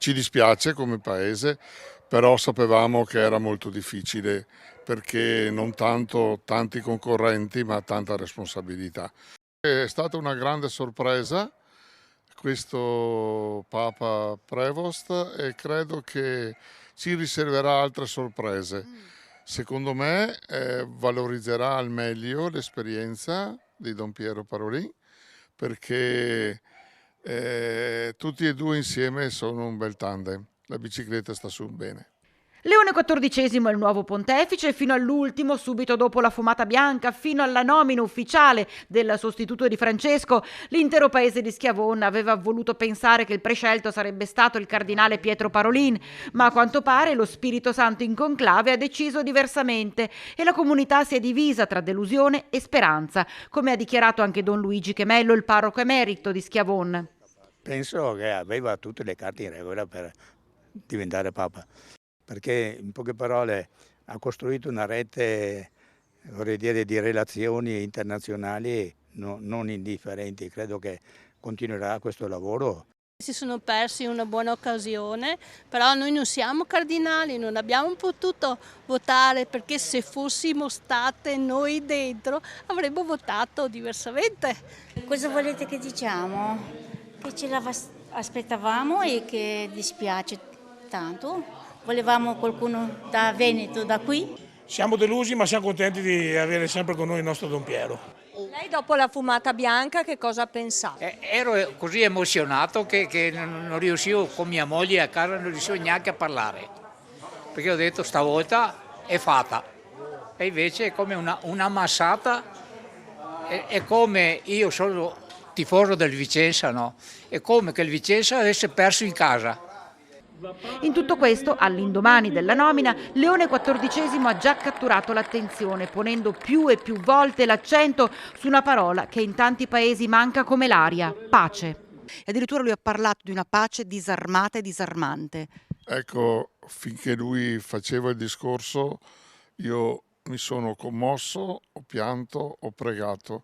Ci dispiace come paese, però sapevamo che era molto difficile perché non tanto tanti concorrenti, ma tanta responsabilità. È stata una grande sorpresa questo Papa Prevost e credo che ci riserverà altre sorprese. Secondo me valorizzerà al meglio l'esperienza di Don Piero Parolin perché tutti e due insieme sono un bel tandem. La bicicletta sta su bene. Leone XIV è il nuovo pontefice fino all'ultimo, subito dopo la fumata bianca, fino alla nomina ufficiale del sostituto di Francesco. L'intero paese di Schiavon aveva voluto pensare che il prescelto sarebbe stato il cardinale Pietro Parolin, ma a quanto pare lo Spirito Santo in conclave ha deciso diversamente e la comunità si è divisa tra delusione e speranza, come ha dichiarato anche Don Luigi Chemello, il parroco emerito di Schiavon. Penso che aveva tutte le carte in regola per diventare Papa, perché in poche parole ha costruito una rete, vorrei dire, di relazioni internazionali non indifferenti. Credo che continuerà questo lavoro. Si sono persi una buona occasione, però noi non siamo cardinali, non abbiamo potuto votare perché se fossimo state noi dentro avremmo votato diversamente. Cosa volete che diciamo? Che aspettavamo e che dispiace tanto. Volevamo qualcuno da Veneto, da qui. Siamo delusi ma siamo contenti di avere sempre con noi il nostro Don Piero. Lei dopo la fumata bianca che cosa ha pensato? Ero così emozionato che non riuscivo con mia moglie a casa, non riuscivo neanche a parlare, perché ho detto stavolta è fatta. E invece è come una massata, è come io sono tifoso del Vicenza, no? È come che il Vicenza avesse perso in casa. In tutto questo, all'indomani della nomina, Leone XIV ha già catturato l'attenzione, ponendo più e più volte l'accento su una parola che in tanti paesi manca come l'aria: pace. E addirittura lui ha parlato di una pace disarmata e disarmante. Ecco, finché lui faceva il discorso, io mi sono commosso, ho pianto, ho pregato,